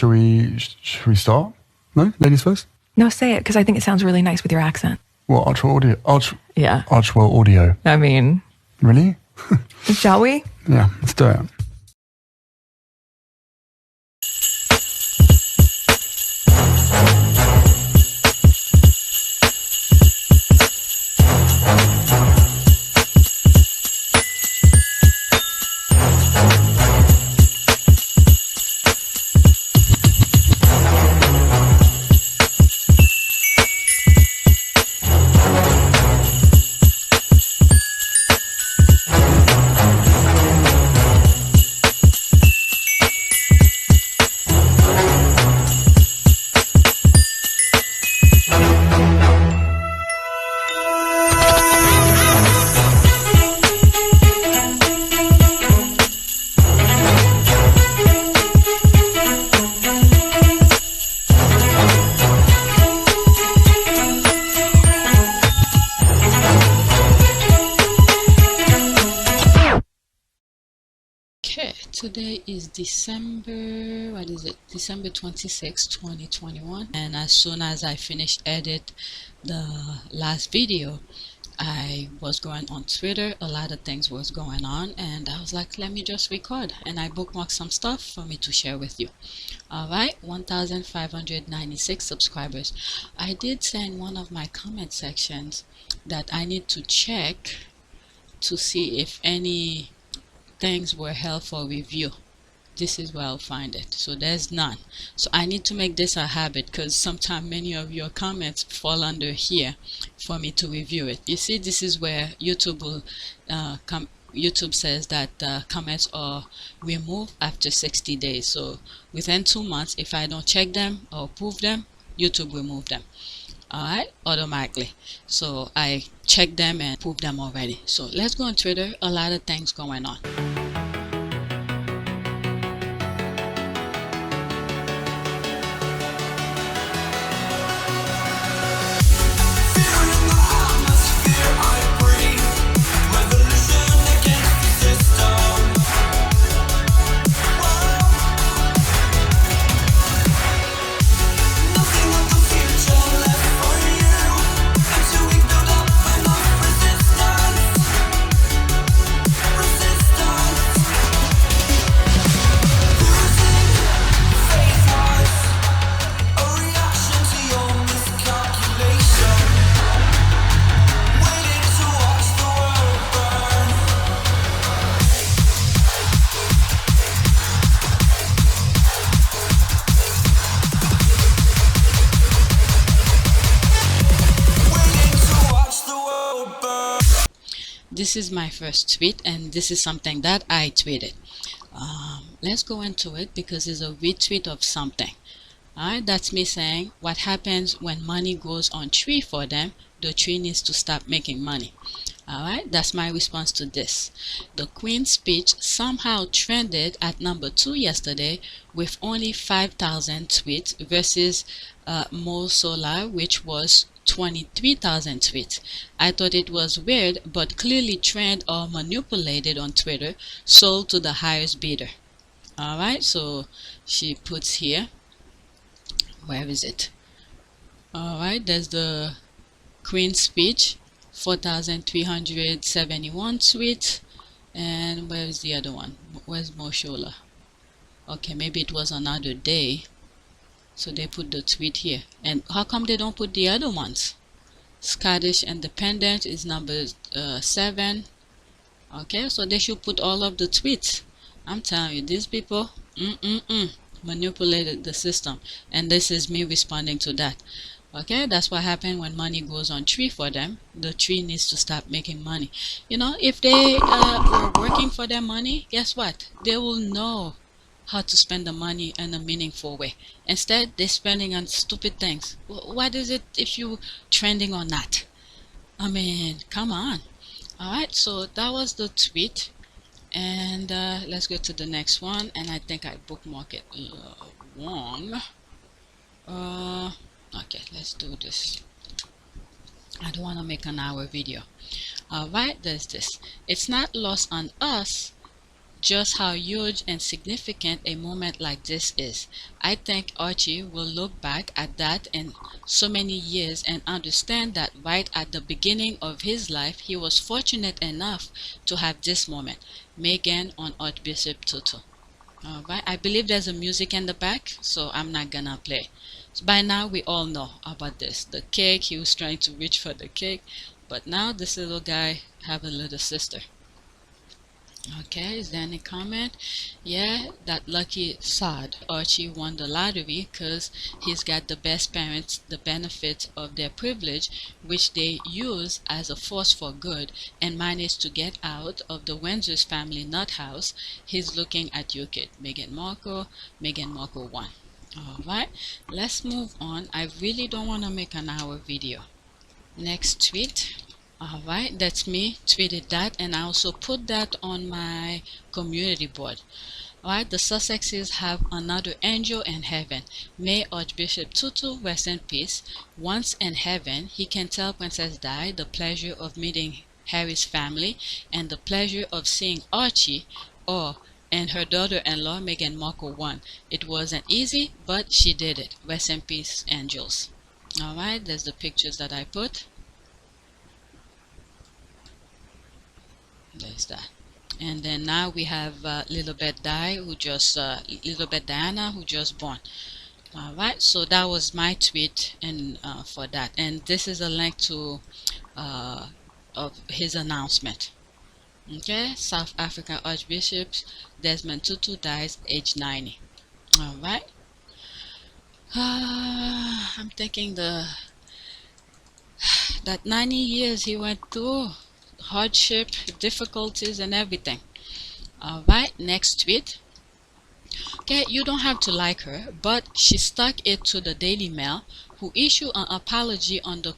Should we start? No? Ladies first? No, say it, because I think it sounds really nice with your accent. What, Archwell Audio? Yeah. Archwell Audio. I mean... Really? Shall we? Yeah, let's do it. Today is December 26, 2021, and as soon as I finished edit the last video, I was going on Twitter. A lot of things was going on, and I was like, let me just record, and I bookmarked some stuff for me to share with you. Alright, 1,596 subscribers. I did say in one of my comment sections that I need to check to see if any things were held for review. This is where I'll find it. So there's none. So I need to make this a habit, because sometimes many of your comments fall under here for me to review it. You see, this is where YouTube will YouTube says that comments are removed after 60 days. So within 2 months, if I don't check them or approve them, YouTube remove them. Alright, automatically. So I checked them and approved them already. So let's go on Twitter. A lot of things going on. This is my first tweet, and this is something that I tweeted. Let's go into it because it's a retweet of something. Alright, that's me saying what happens when money goes on tree for them. The tree needs to stop making money. Alright, that's my response to this. The Queen's speech somehow trended at number 2 yesterday with only 5,000 tweets versus Mo Solar, which was 23,000 tweets. I thought it was weird, but clearly trend or manipulated on Twitter, sold to the highest bidder. Alright, so she puts here, where is it? Alright, there's the Queen's speech, 4,371 tweets, and where is the other one? Where's Moshola? Okay, maybe it was another day, so they put the tweet here. And how come they don't put the other ones? Scottish Independent is number 7. Okay, so they should put all of the tweets. I'm telling you, these people manipulated the system, and this is me responding to that. Okay, that's what happened when money goes on tree for them. The tree needs to stop making money. You know, if they were working for their money, guess what? They will know how to spend the money in a meaningful way. Instead, they're spending on stupid things. What is it if you trending or not? I mean, come on. Alright, so that was the tweet. And let's go to the next one. And I think I bookmarked it wrong. Okay, let's do this. I don't want to make an hour video. Alright, there's this. It's not lost on us just how huge and significant a moment like this is. I think Archie will look back at that in so many years and understand that right at the beginning of his life, he was fortunate enough to have this moment. Meghan on Archbishop Tutu. Alright, I believe there's a music in the back, so I'm not gonna play. So by now we all know about this. The cake, he was trying to reach for the cake, but now this little guy have a little sister. Okay, is there any comment? Yeah, that lucky sod. Archie won the lottery because he's got the best parents, the benefit of their privilege, which they use as a force for good, and managed to get out of the Windsor's family nut house. He's looking at you, kid. Meghan Markle, MeghanMarkleWon. Alright, let's move on. I really don't want to make an hour video. Next tweet. Alright, that's me, tweeted that, and I also put that on my community board. Alright, the Sussexes have another angel in heaven. May Archbishop Tutu rest in peace. Once in heaven, he can tell Princess Di the pleasure of meeting Harry's family and the pleasure of seeing Archie and her daughter-in-law MeghanMarkleWon. It wasn't easy, but she did it. Rest in peace, angels. Alright, there's the pictures that I put. There's that. And then now we have Lilibet Diana who just born. Alright, so that was my tweet and for that, and this is a link to of his announcement. Okay, South African Archbishop Desmond Tutu dies age 90. Alright, I'm thinking that 90 years he went through hardship, difficulties, and everything. Alright, next tweet. Okay, you don't have to like her, but she stuck it to the Daily Mail, who issued an apology on the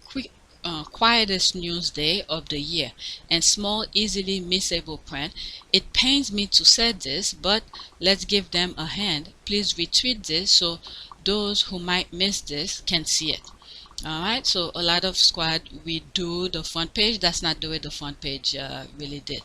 quietest news day of the year, and small, easily missable print. It pains me to say this, but let's give them a hand. Please retweet this so those who might miss this can see it. Alright, so a lot of squad, we do the front page. That's not the way the front page really did.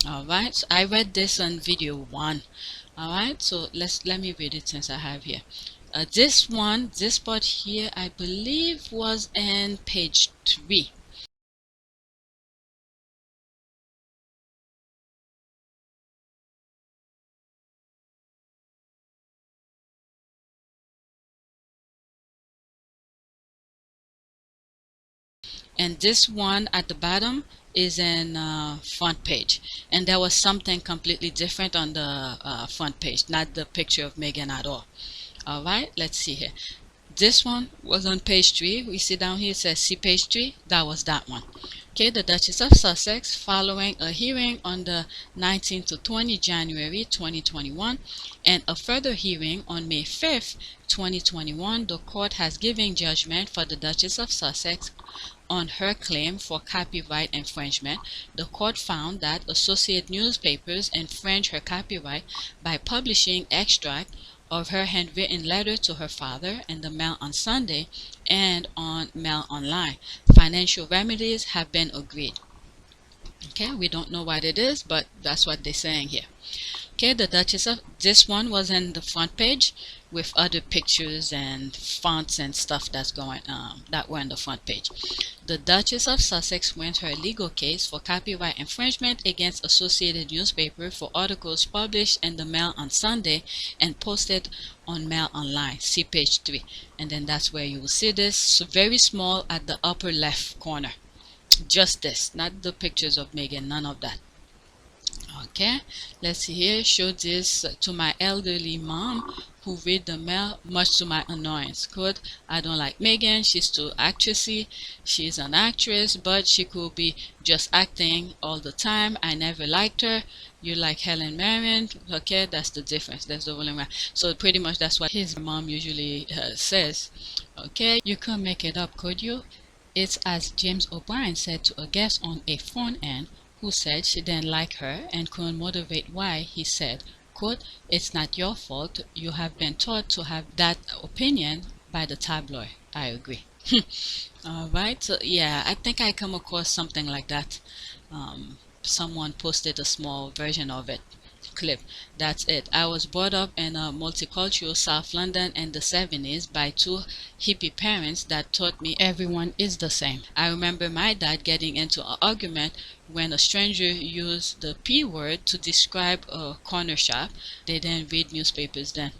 Alright, so I read this on video 1. Alright, so let me read it since I have here. This part here, I believe was in page 3. And this one at the bottom is in front page, and there was something completely different on the front page, not the picture of Meghan at all. Alright, let's see here. This one was on page 3. We see down here it says see page 3. That was that one. Okay, the Duchess of Sussex, following a hearing on the 19th to 20 January 2021 and a further hearing on May 5th 2021, the court has given judgment for the Duchess of Sussex on her claim for copyright infringement. The court found that Associated Newspapers infringed her copyright by publishing extract of her handwritten letter to her father in the Mail on Sunday and on Mail Online. Financial remedies have been agreed. Okay, we don't know what it is, but that's what they're saying here. Okay, the Duchess of, this one was in the front page with other pictures and fonts and stuff that's going that were in the front page. The Duchess of Sussex wins her legal case for copyright infringement against Associated Newspaper for articles published in the Mail on Sunday and posted on Mail Online. See page 3, and then that's where you will see this. So very small at the upper left corner. Just this, not the pictures of Meghan, none of that. Okay, let's see here. Show this to my elderly mom who read the mail, much to my annoyance. Good, I don't like Meghan. She's too actressy. She's an actress, but she could be just acting all the time. I never liked her. You like Helen Mirren. Okay, that's the difference. That's the only one. So pretty much that's what his mom usually says. Okay, you couldn't make it up, could you? It's as James O'Brien said to a guest on a phone end who said she didn't like her and couldn't motivate why. He said, quote, "It's not your fault. You have been taught to have that opinion by the tabloid." I agree. All right, so yeah, I think I come across something like that. Someone posted a small version of it clip. That's it. I was brought up in a multicultural South London in the 70s by two hippie parents that taught me everyone is the same. I remember my dad getting into an argument when a stranger used the P word to describe a corner shop. They didn't read newspapers then.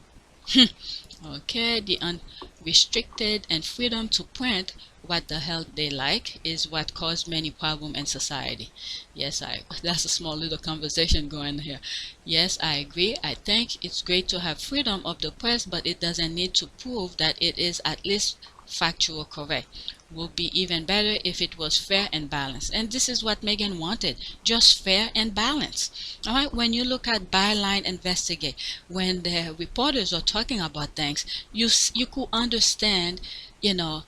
Okay, the unrestricted and freedom to print what the hell they like is what caused many problems in society. Yes, that's a small little conversation going here. Yes, I agree. I think it's great to have freedom of the press, but it doesn't need to prove that it is at least factual correct. Would be even better if it was fair and balanced. And this is what Meghan wanted, just fair and balanced. All right, when you look at Byline Investigate, when the reporters are talking about things, you could understand, you know,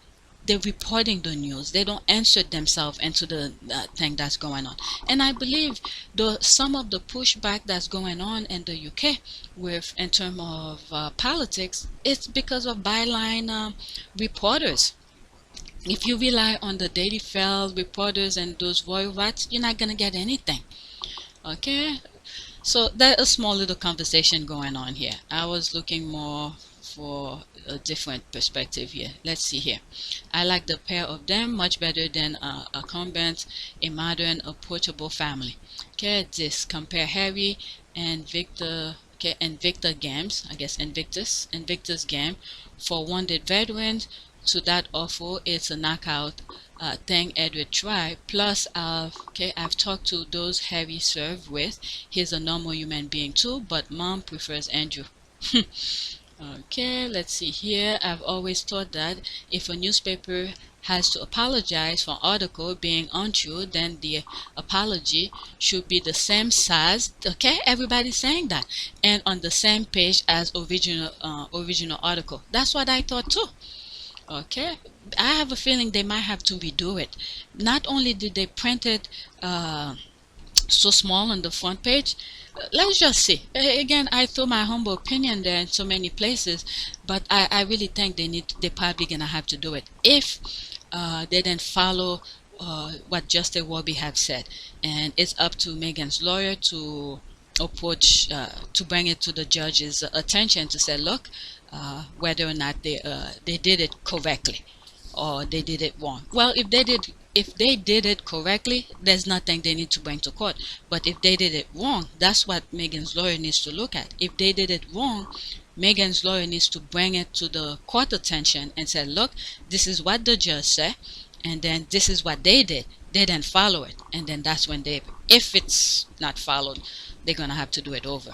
they're reporting the news. They don't insert themselves into the thing that's going on. And I believe some of the pushback that's going on in the UK with in terms of politics, it's because of Byline reporters. If you rely on the Daily Fell reporters and those royal rats, you're not gonna get anything. Okay, so there's a small little conversation going on here. I was looking more for a different perspective here. Let's see here. I like the pair of them much better than a convent, a modern, approachable family. Okay, this compare Harry and Victor. Okay, Invicta Games, I guess Invictus game for wounded veterans. To that awful, it's a knockout thing Edward tried. Plus, I've talked to those Harry served with. He's a normal human being too, but mom prefers Andrew. Okay, let's see here. I've always thought that if a newspaper has to apologize for an article being untrue, then the apology should be the same size. Okay, everybody's saying that, and on the same page as original article. That's what I thought too. Okay, I have a feeling they might have to redo it. Not only did they print it so small on the front page, let's just see. Again, I throw my humble opinion there in so many places, but I really think they're probably gonna have to do it if they didn't follow what Justice Warby have said. And it's up to Meghan's lawyer to approach to bring it to the judge's attention to say, look, whether or not they did it correctly or they did it wrong. Well, if they did it correctly, there's nothing they need to bring to court. But if they did it wrong, that's what Meghan's lawyer needs to look at. If they did it wrong, Meghan's lawyer needs to bring it to the court attention and say, look, this is what the judge said, and then this is what they did. They didn't follow it, and then that's when if it's not followed, they're gonna have to do it over.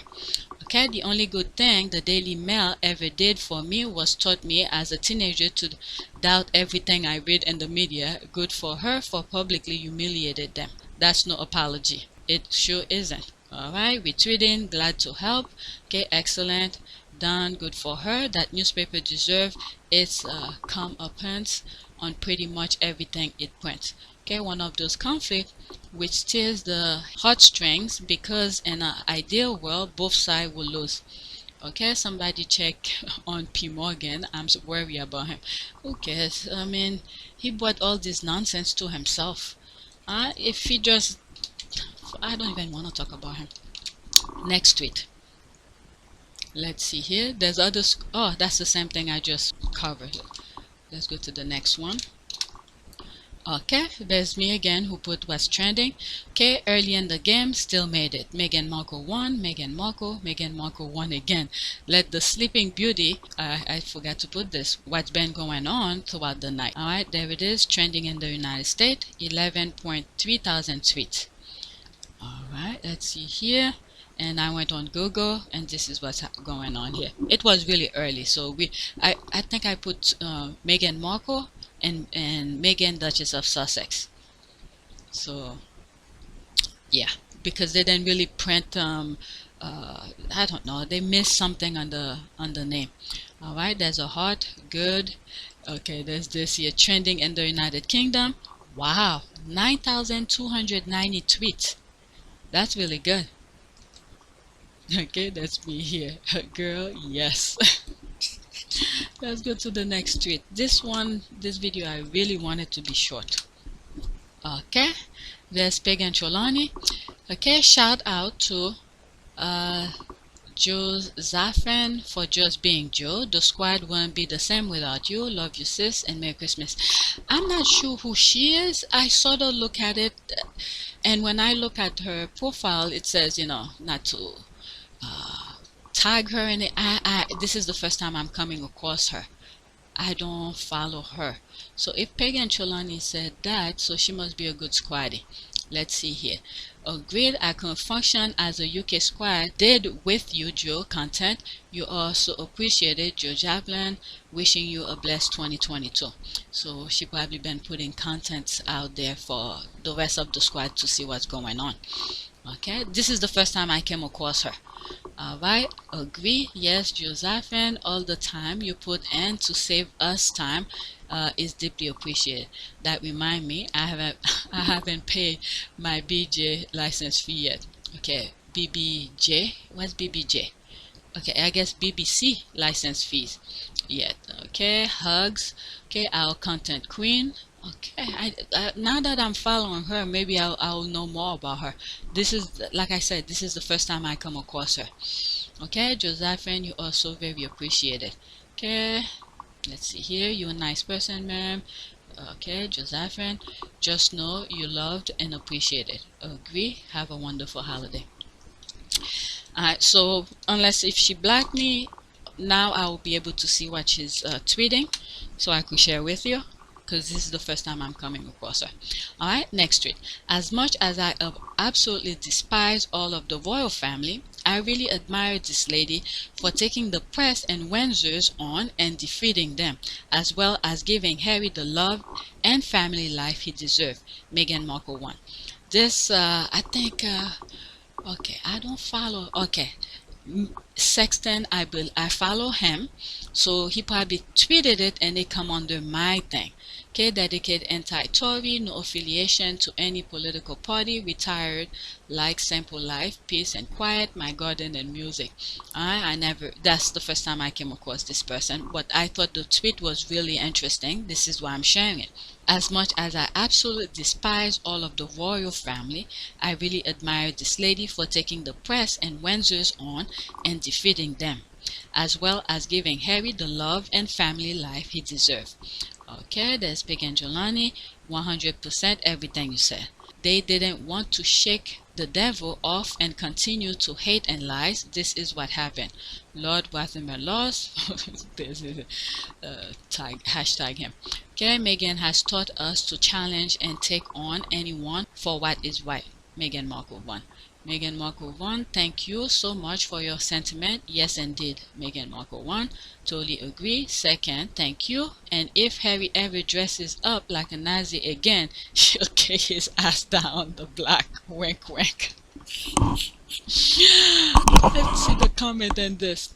Okay, the only good thing the Daily Mail ever did for me was taught me as a teenager to doubt everything I read in the media. Good for her for publicly humiliated them. That's no apology. It sure isn't. Alright, retweeting, glad to help. Okay, excellent. Done, good for her. That newspaper deserves its comeuppance on pretty much everything it prints. Okay, one of those conflicts which stirs the heartstrings, because in an ideal world both sides will lose. Okay, somebody check on P. Morgan. I'm so worried about him. Who cares? I mean, he brought all this nonsense to himself. If he just, I don't even want to talk about him. Next tweet. Let's see here. There's others. Oh, that's the same thing I just covered. Let's go to the next one. Okay, there's me again who put what's trending. Okay, early in the game, still made it. Meghan Markle won, Meghan Markle won again. Let the sleeping beauty, I forgot to put this, what's been going on throughout the night. Alright, there it is, trending in the United States, 11.3 thousand tweets. Alright, let's see here. And I went on Google, and this is what's going on here. It was really early, so I think I put Meghan Markle and Meghan, Duchess of Sussex. So yeah, because they didn't really print I don't know, they missed something on the name. All right, there's a heart, good. Okay, there's this here, trending in the United Kingdom. Wow, 9,290 tweets. That's really good. Okay, that's me here. Girl, yes. Let's go to the next tweet. This video, I really wanted to be short. Okay, there's Pagan Cholani. Okay, shout out to uh Joe Zafran for just being Joe. The squad won't be the same without you. Love you, sis, and Merry Christmas. I'm not sure who she is. I sort of look at it, and when I look at her profile, it says, not to tag her in it. This is the first time I'm coming across her. I don't follow her. So if Pagan Cholani said that, so she must be a good squaddy. Let's see here. Agreed, I can function as a UK squad. Did with you, Joe. Content. You are so appreciated, Joe Javelin. Wishing you a blessed 2022. So she probably been putting contents out there for the rest of the squad to see what's going on. Okay, this is the first time I came across her. Alright, agree. Yes, Josephine, all the time you put in to save us time is deeply appreciated. That remind me, I haven't paid my BJ license fee yet. Okay, BBJ, what's BBJ? Okay, I guess BBC license fees yet. Okay, hugs. Okay, our content queen. Okay, now that I'm following her, maybe I'll know more about her. This is, like I said, this is the first time I come across her. Okay, Josephine, you are so very appreciated. Okay, let's see here. You're a nice person, ma'am. Okay, Josephine, just know you loved and appreciated. Agree. Have a wonderful holiday. Alright, so unless if she blocked me, now I will be able to see what she's tweeting, so I could share with you, because this is the first time I'm coming across her. Alright, next tweet. As much as I absolutely despise all of the royal family, I really admire this lady for taking the press and Windsors on and defeating them, as well as giving Harry the love and family life he deserved. MeghanMarkleWon. This, I think, okay, I don't follow. Okay, Sexton, I follow him, so he probably tweeted it and it come under my thing. Okay, dedicated anti-Tory, no affiliation to any political party, retired, like simple life, peace and quiet, my garden and music. I never, that's the first time I came across this person, but I thought the tweet was really interesting. This is why I'm sharing it. As much as I absolutely despise all of the royal family, I really admire this lady for taking the press and Windsors on and defeating them, as well as giving Harry the love and family life he deserved. Okay, there's Big Angelani, 100% everything you said. They didn't want to shake the devil off and continue to hate and lies. This is what happened. Lord Wathermer lost. Hashtag him. Okay, Meghan has taught us to challenge and take on anyone for what is right. MeghanMarkleWon. MeghanMarkleWon, thank you so much for your sentiment. Yes, indeed, MeghanMarkleWon. Totally agree. Second, thank you. And if Harry ever dresses up like a Nazi again, she'll kick his ass down the block. Wink, wink. Let's see the comment in this.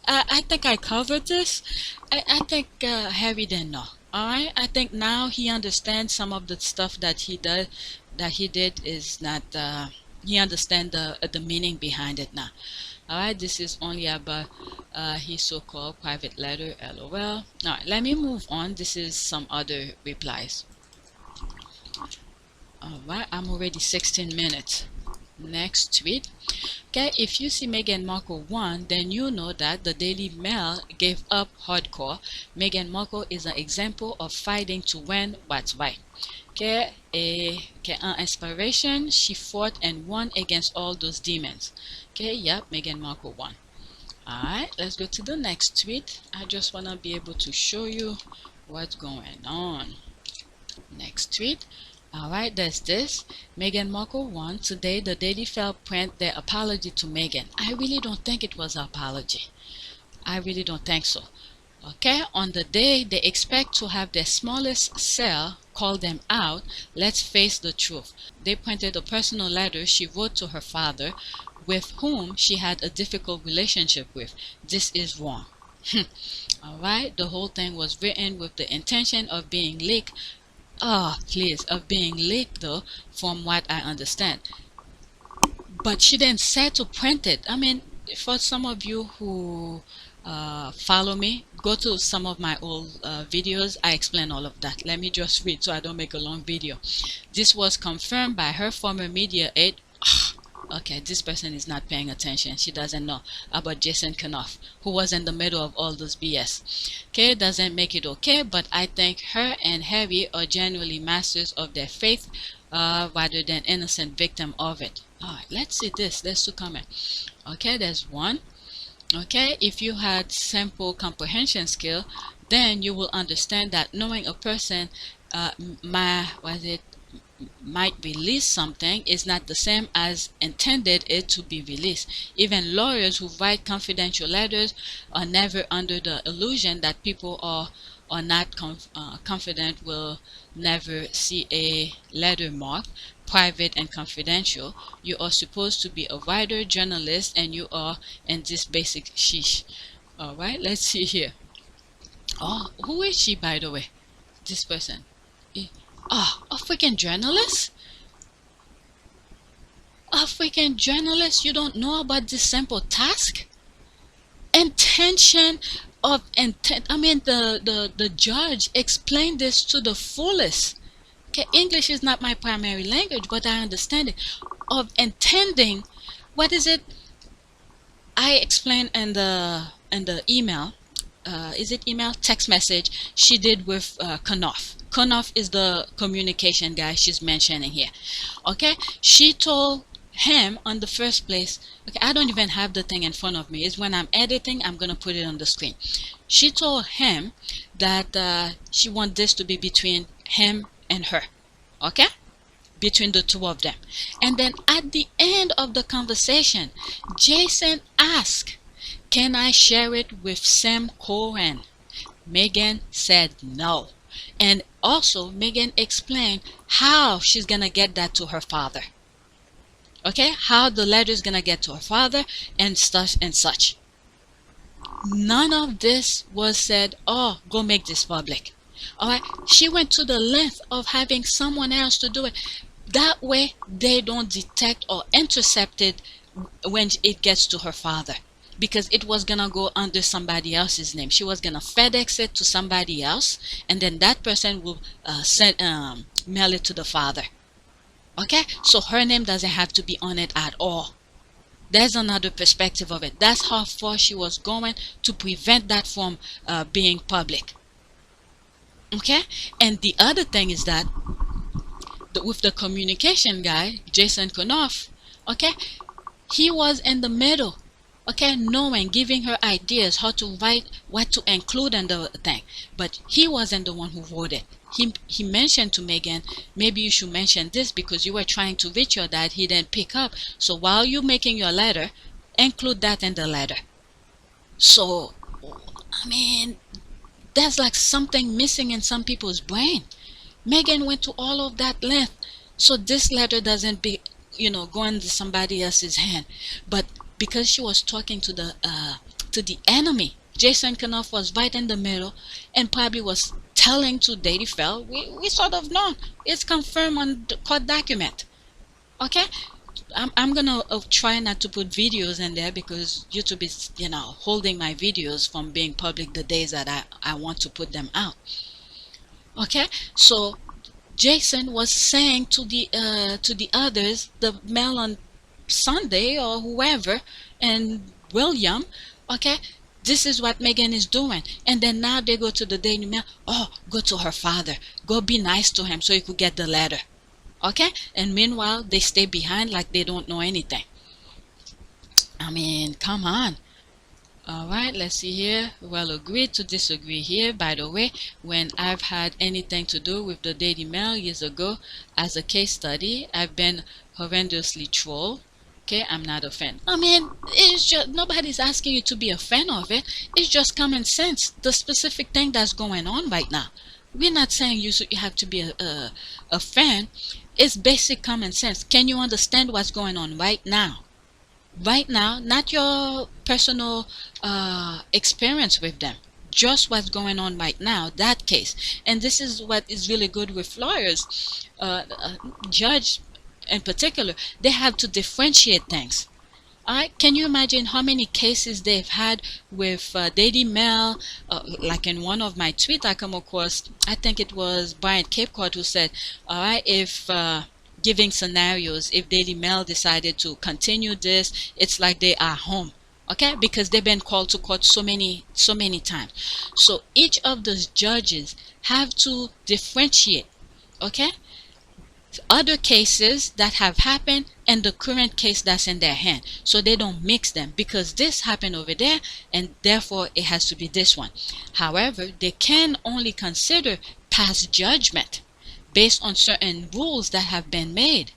I think I covered this. I think Harry didn't know. Alright, I think now he understands some of the stuff that he did is not. He understands the meaning behind it now. Alright, this is only about his so-called private letter, lol. Alright, let me move on. This is some other replies. Alright, I'm already 16 minutes. Next tweet. Okay, if you see Meghan Markle won, then you know that the Daily Mail gave up hardcore. Meghan Markle is an example of fighting to win what's right. Okay, inspiration, she fought and won against all those demons. Okay, yep, Meghan Markle won. Alright, let's go to the next tweet. I just want to be able to show you what's going on. Next tweet. Alright, there's this. Meghan Markle won. Today, the Daily Mail print their apology to Meghan. I really don't think it was an apology. I really don't think so. Okay, on the day they expect to have their smallest cell call them out, let's face the truth. They printed a personal letter she wrote to her father, with whom she had a difficult relationship with. This is wrong. Alright, the whole thing was written with the intention of being leaked. Of being leaked though, from what I understand. but she didn't say to print it. I mean, for some of you who follow me, go to some of my old videos. I explain all of that. Let me just read so I don't make a long video. This was confirmed by her former media aide. Okay, this person is not paying attention. She doesn't know about Jason Knauf, who was in the middle of all this BS. Okay, doesn't make it okay, but I think her and Harry are genuinely masters of their faith rather than innocent victim of it. Alright, let's see this. Let's to comment. Okay, there's one. Okay, if you had simple comprehension skill, then you will understand that knowing a person might release something is not the same as intended it to be released. Even lawyers who write confidential letters are never under the illusion that people are not confident will never see a letter marked private and confidential. You are supposed to be a writer, journalist, and you are in this basic sheesh. Alright, let's see here. Oh, who is she, by the way? This person. Oh, a freaking journalist? A freaking journalist? You don't know about this simple task? Intention of intent. I mean, the judge explained this to the fullest. Okay, English is not my primary language, but I understand it. Of intending, what is it? I explained in the email. Is it email? Text message she did with Knauf. Knauf is the communication guy she's mentioning here. Okay, she told him on the first place. Okay, I don't even have the thing in front of me. It's when I'm editing, I'm gonna put it on the screen. She told him that she wants this to be between him and her. Okay, between the two of them. And then at the end of the conversation, Jason asked, "Can I share it with Sam Cohen?" Meghan said no. And also Meghan explained how she's gonna get that to her father. Okay, how the letter is gonna get to her father and such and such. None of this was said, oh, go make this public. Alright, she went to the length of having someone else to do it. That way they don't detect or intercept it when it gets to her father, because it was gonna go under somebody else's name. She was gonna FedEx it to somebody else, and then that person will mail it to the father. Okay, so her name doesn't have to be on it at all. There's another perspective of it. That's how far she was going to prevent that from being public. Okay, and the other thing is that with the communication guy, Jason Knauf, okay, he was in the middle, okay, knowing, giving her ideas how to write, what to include in the thing, but he wasn't the one who wrote it. He mentioned to Meghan, maybe you should mention this because you were trying to reach your dad, he didn't pick up, so while you're making your letter, include that in the letter. So I mean, there's like something missing in some people's brain. Meghan went to all of that length so this letter doesn't be, go into somebody else's hand. But because she was talking to the enemy, Jason Knauf was right in the middle and probably was telling to Daddy Fell, we sort of know. It's confirmed on the court document. Okay? I'm gonna try not to put videos in there because YouTube is, holding my videos from being public the days that I want to put them out. Okay, so Jason was saying to the others, the mail on Sunday or whoever, and William, okay, this is what Meghan is doing. And then now they go to the Daily Mail, oh, go to her father, go be nice to him so he could get the letter. Okay, and meanwhile they stay behind like they don't know anything. I mean, come on. Alright, let's see here. Well, agree to disagree here. By the way, when I've had anything to do with the Daily Mail years ago as a case study, I've been horrendously trolled. Okay, I'm not a fan. I mean, it's just, nobody's asking you to be a fan of it. It's just common sense. The specific thing that's going on right now. We're not saying you have to be a fan. It's basic common sense. Can you understand what's going on right now? Right now, not your personal experience with them, just what's going on right now, that case. And this is what is really good with lawyers. Judge in particular, they have to differentiate things. Alright, can you imagine how many cases they've had with Daily Mail? Like in one of my tweets I come across, I think it was Brian Cape Cod who said, alright, if giving scenarios, if Daily Mail decided to continue this, it's like they are home. Okay, because they've been called to court so many times. So each of those judges have to differentiate, okay, other cases that have happened and the current case that's in their hand, so they don't mix them, because this happened over there and therefore it has to be this one. However, they can only consider past judgment based on certain rules that have been made.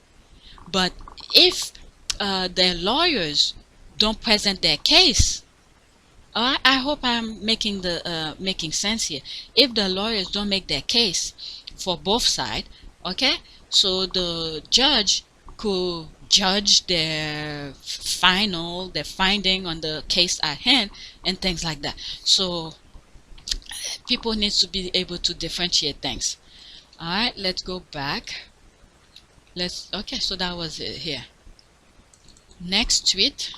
But if their lawyers don't present their case, I hope I'm making the making sense here. If the lawyers don't make their case for both sides, okay, so the judge could judge their finding on the case at hand and things like that. So people need to be able to differentiate things. All right, let's go back. Okay, so that was it here. Next tweet.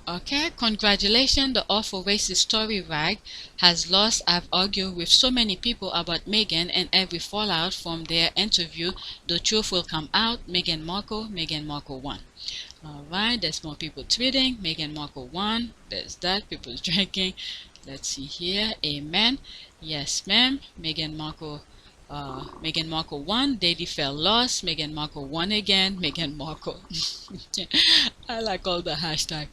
Okay, congratulations, the awful racist Tory rag has lost. I've argued with so many people about Meghan and every fallout from their interview. The truth will come out. Meghan Markle, MeghanMarkleWon. Alright, there's more people tweeting. Meghan Markle won. There's that. People's drinking. Let's see here. Amen. Yes, ma'am. Meghan Markle won. Daily fell lost. Meghan Markle won again. Meghan Markle. I like all the hashtag.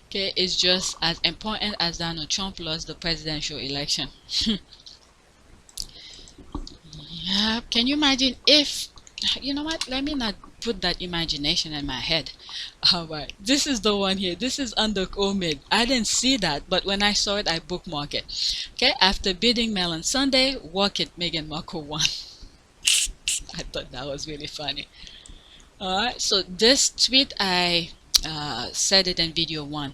Okay, it's just as important as Donald Trump lost the presidential election. Yeah, can you imagine if, you know what, let me not put that imagination in my head. Alright, this is the one here. This is under Omid. I didn't see that, but when I saw it, I bookmarked it. Okay, after bidding mail on Sunday, walk it, Meghan Markle won. I thought that was really funny. Alright, so this tweet, I said it in video 1.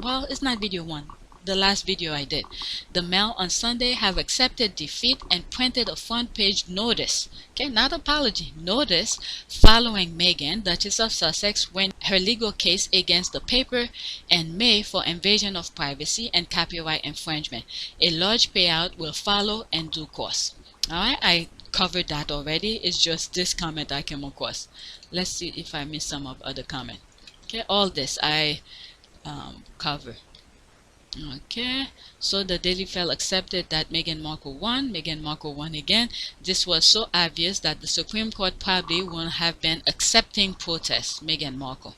Well, it's not video 1. The last video I did. The Mail on Sunday have accepted defeat and printed a front page notice. Okay, not apology. Notice following Meghan, Duchess of Sussex, win her legal case against the paper in May for invasion of privacy and copyright infringement. A large payout will follow in due course. Alright, I covered that already. It's just this comment I came across. Let's see if I missed some of other comment. Okay, all this I cover. Okay, so the Daily Mail accepted that Meghan Markle won. Meghan Markle won again. This was so obvious that the Supreme Court probably wouldn't have been accepting protests. Meghan Markle.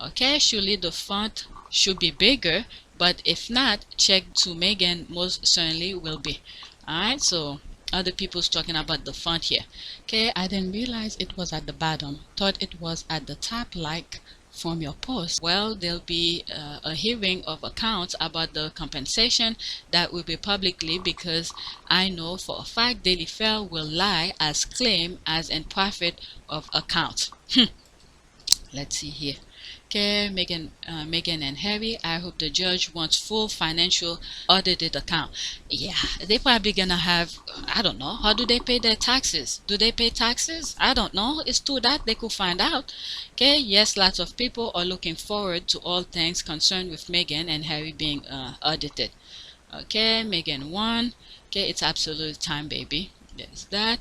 Okay, surely the font should be bigger, but if not, check to Meghan most certainly will be. Alright, so other people's talking about the font here. Okay, I didn't realize it was at the bottom. Thought it was at the top, like from your post. Well, there'll be a hearing of accounts about the compensation that will be publicly, because I know for a fact Daily Mail will lie as claim as in profit of account. Let's see here. Okay, Meghan and Harry, I hope the judge wants full financial audited account. Yeah, they probably gonna have, I don't know, how do they pay their taxes? Do they pay taxes? I don't know. It's too that they could find out. Okay, yes, lots of people are looking forward to all things concerned with Meghan and Harry being audited. Okay, Meghan won. Okay, it's absolute time, baby. There's that.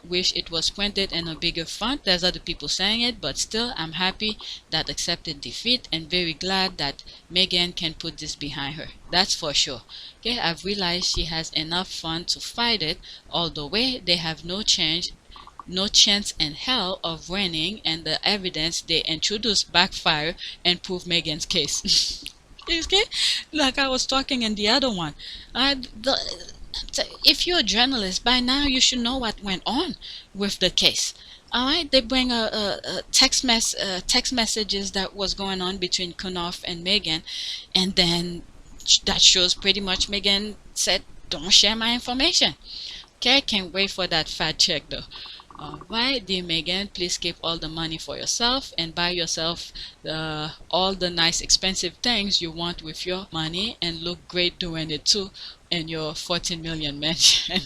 Wish it was printed in a bigger font. There's other people saying it, but still I'm happy that accepted defeat and very glad that Meghan can put this behind her. That's for sure. Okay, I've realized she has enough fun to fight it all the way. They have no chance in hell of winning, and the evidence they introduced backfire and prove Meghan's case. Okay, like I was talking in the other one, if you're a journalist, by now you should know what went on with the case. Alright, they bring a text messages that was going on between Knauf and Meghan, and then that shows pretty much Meghan said, don't share my information. Okay, can't wait for that fact check though. Alright, dear Meghan, please keep all the money for yourself and buy yourself all the nice expensive things you want with your money, and look great doing it too in your 14 million mansion.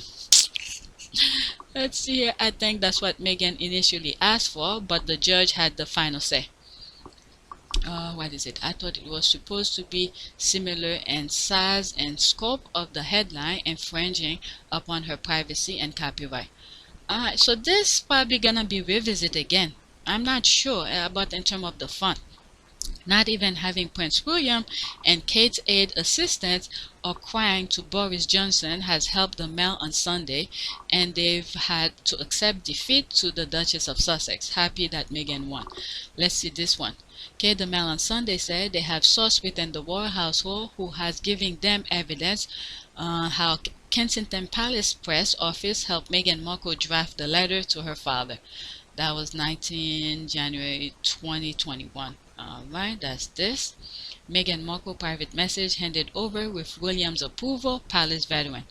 Let's see here. I think that's what Meghan initially asked for, but the judge had the final say. What is it? I thought it was supposed to be similar in size and scope of the headline, infringing upon her privacy and copyright. Alright, so this probably gonna be revisited again. I'm not sure about in terms of the font. Not even having Prince William and Kate's aide assistants are crying to Boris Johnson has helped the Mail on Sunday, and they've had to accept defeat to the Duchess of Sussex. Happy that Meghan won. Let's see this one. Okay, the Mail on Sunday said they have source within the royal household who has given them evidence how Kensington Palace press office helped Meghan Markle draft the letter to her father. That was 19 January 2021. Alright, that's this. Meghan Markle private message handed over with William's approval, Palace veteran.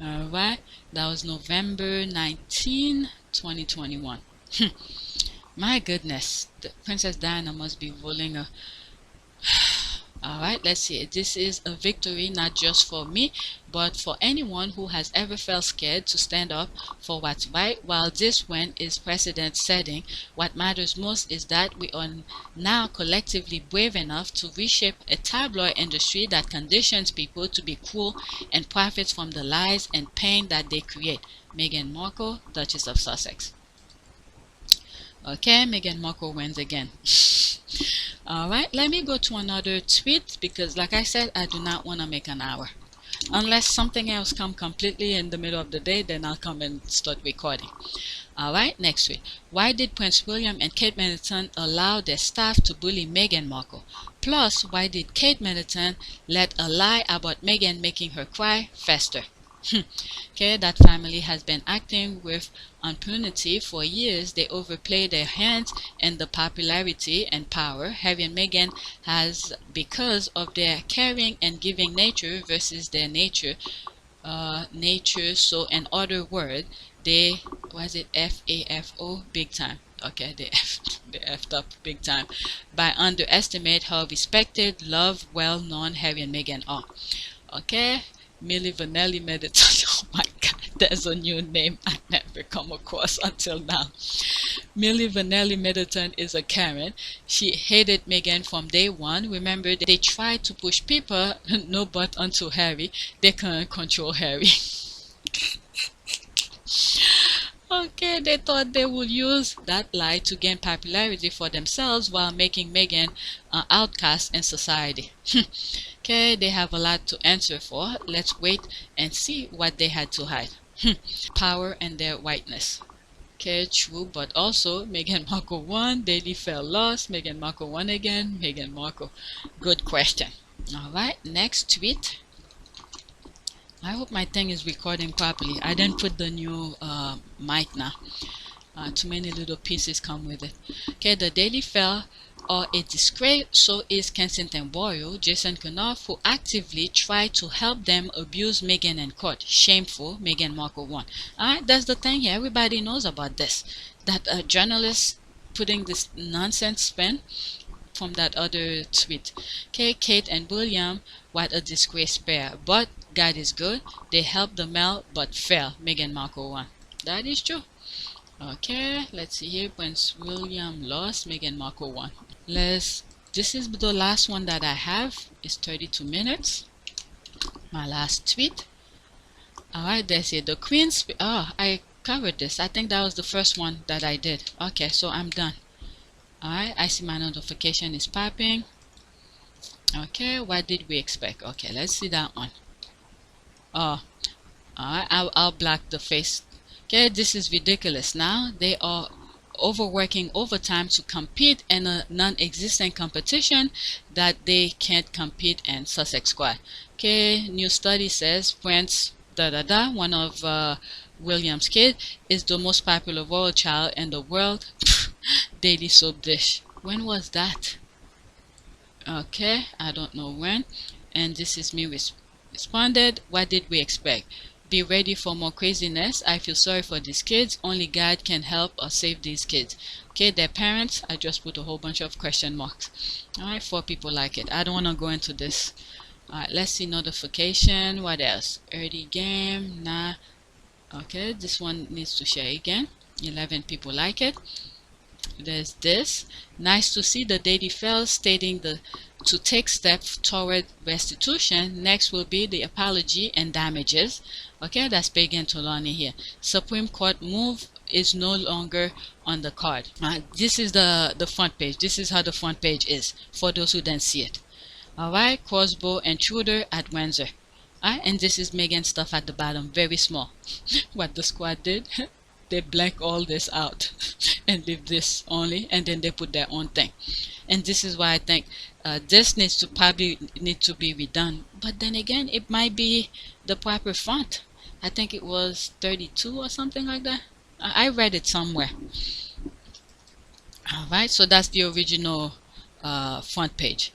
Alright, that was November 19, 2021. My goodness, the Princess Diana must be rolling a... Alright, let's see. This is a victory not just for me, but for anyone who has ever felt scared to stand up for what's right. While this win is precedent setting, what matters most is that we are now collectively brave enough to reshape a tabloid industry that conditions people to be cruel and profits from the lies and pain that they create. Meghan Markle, Duchess of Sussex. Okay, Meghan Markle wins again. Alright, let me go to another tweet because like I said, I do not want to make an hour. Unless something else come completely in the middle of the day, then I'll come and start recording. Alright, next tweet. Why did Prince William and Kate Middleton allow their staff to bully Meghan Markle? Plus, why did Kate Middleton let a lie about Meghan making her cry fester? Okay, that family has been acting with impunity for years. They overplay their hands in the popularity and power Harry and Meghan has because of their caring and giving nature versus their nature. So in other words, they FAFO big time. Okay, they effed up big time by underestimate how respected, loved, well-known Harry and Meghan are. Okay. Milli Vanilli Middleton. Oh my god, there's a new name I never come across until now. Milli Vanilli Middleton is a Karen. She hated Meghan from day one. Remember, they tried to push people, no but unto Harry. They couldn't control Harry. Okay, they thought they would use that lie to gain popularity for themselves while making Meghan an outcast in society. Okay, they have a lot to answer for. Let's wait and see what they had to hide. Power and their whiteness. Okay, true, but also Meghan Markle won, Daily Fair lost, Meghan Markle won again, Meghan Markle. Good question. Alright, next tweet. I hope my thing is recording properly. I didn't put the new mic now. Too many little pieces come with it. Okay, the Daily Fair are a disgrace, so is Kensington Royal, Jason Knauf, who actively tried to help them abuse Meghan in court. Shameful, Meghan Markle won. Alright, that's the thing here. Everybody knows about this. That journalist putting this nonsense spin from that other tweet. Okay, Kate and William, what a disgrace pair. But God is good. They helped the Mail, but fell. Meghan Markle won. That is true. Okay, let's see here. Prince William lost, Meghan Markle won. This is the last one that I have. It's 32 minutes. My last tweet. Alright, they say the Queen's... I covered this. I think that was the first one that I did. Okay, so I'm done. Alright, I see my notification is popping. Okay, what did we expect? Okay, let's see that one. Oh, alright, I'll block the face. Okay, this is ridiculous. Now they are overworking overtime to compete in a non-existent competition that they can't compete in. Sussex Squad. Okay, new study says Prince one of William's kids, is the most popular royal child in the world. Daily soap dish. When was that? Okay, I don't know when. And this is me responded. What did we expect? Be ready for more craziness. I feel sorry for these kids. Only God can help or save these kids. Okay, their parents, I just put a whole bunch of question marks. Alright, 4 people like it. I don't want to go into this. Alright, let's see notification. What else? Early game. Nah. Okay, this one needs to share again. 11 people like it. There's this. Nice to see the Deity fell stating to take steps toward restitution. Next will be the apology and damages. Okay, that's Pagan Tolani here. Supreme Court move is no longer on the card. This is the front page. This is how the front page is for those who didn't see it. Alright, crossbow intruder at Windsor. Alright, and this is Meghan stuff at the bottom, very small. What the squad did, they blank all this out and leave this only, and then they put their own thing. And this is why I think this probably need to be redone. But then again, it might be the proper font. I think it was 32 or something like that. I read it somewhere. Alright, so that's the original front page.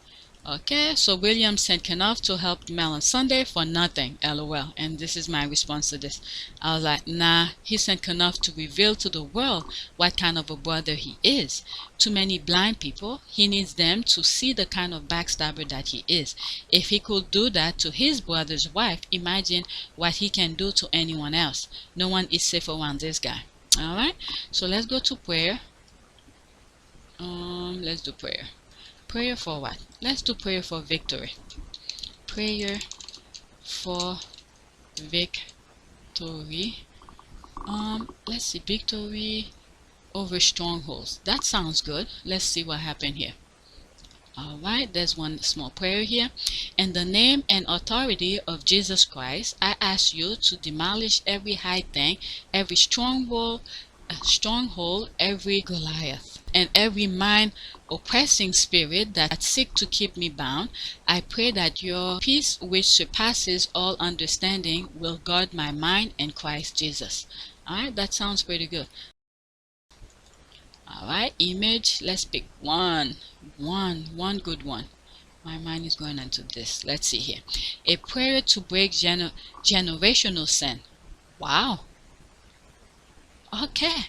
Okay, so William sent Knauf to help Mel on Sunday for nothing, lol. And this is my response to this. I was like, nah, he sent Knauf to reveal to the world what kind of a brother he is. Too many blind people, he needs them to see the kind of backstabber that he is. If he could do that to his brother's wife, imagine what he can do to anyone else. No one is safe around this guy. Alright, so let's go to prayer. Let's do prayer. Prayer for what? Let's do prayer for victory. Prayer for victory. Let's see, victory over strongholds. That sounds good. Let's see what happened here. Alright, there's one small prayer here. In the name and authority of Jesus Christ, I ask you to demolish every high thing, every stronghold, every Goliath, and every mind oppressing spirit that seek to keep me bound. I pray that your peace, which surpasses all understanding, will guard my mind in Christ Jesus. Alright, that sounds pretty good. Alright, image, let's pick one good one. My mind is going into this. Let's see here. A prayer to break generational sin. Wow. Okay,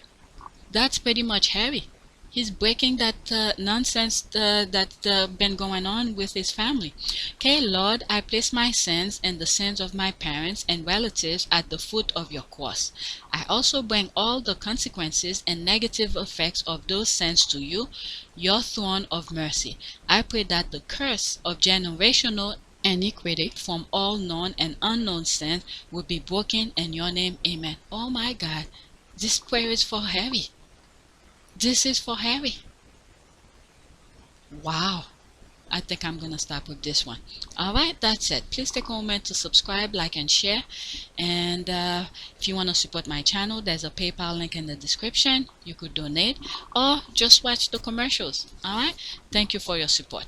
that's pretty much heavy. He's breaking that nonsense that's been going on with his family. Okay, Lord, I place my sins and the sins of my parents and relatives at the foot of your cross. I also bring all the consequences and negative effects of those sins to you, your throne of mercy. I pray that the curse of generational iniquity from all known and unknown sins will be broken in your name. Amen. Oh my God, this prayer is for heavy. This is for Harry. Wow. I think I'm going to stop with this one. Alright, that's it. Please take a moment to subscribe, like, and share. And if you want to support my channel, there's a PayPal link in the description. You could donate or just watch the commercials. Alright, thank you for your support.